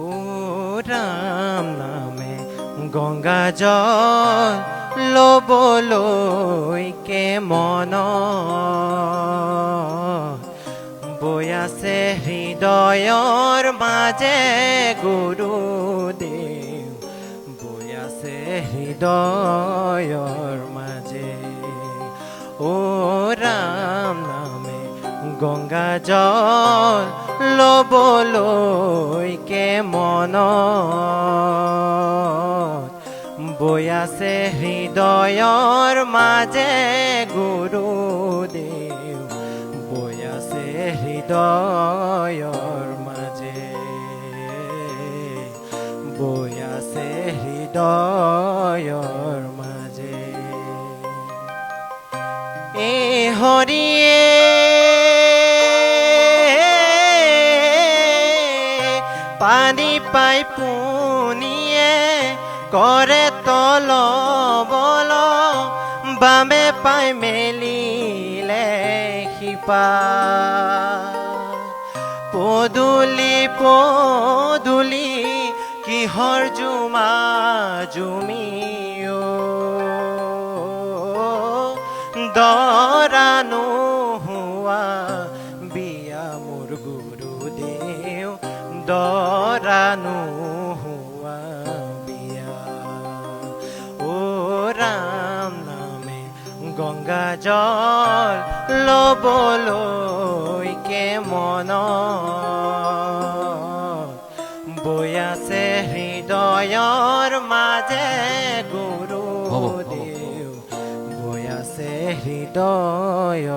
ও রাম নামে গঙ্গা জল লবলৈ কে মন বৈ আছে হৃদয়ৰ মাজে গুৰুদেৱ বৈ আছে হৃদয়ৰ মাজে ও ৰাম নামে গঙ্গা জল লবলৈ কে মন বৈ আছে হৃদয়ৰ মাজে গুৰুদেৱ বৈ আছে হৃদয়ৰ মাজে বৈ আছে হৃদয়ৰ মাজে এই হৰিয়ে পানী পাই পোনিয়ে কৰে তল বল বামে পাই মেলিলে শিপা পদুলি পদুলি কিহৰ জুমা জুমিও দৰা নোহোৱা বিয়া মোৰ গুৰুদেৱ দৰা নোহোৱা বিয়া ও ৰাম নামে গঙ্গা জল লবলৈ কে মন বৈ আছে হৃদয়ৰ মাজে গুৰুদেৱ বৈ আছে হৃদয়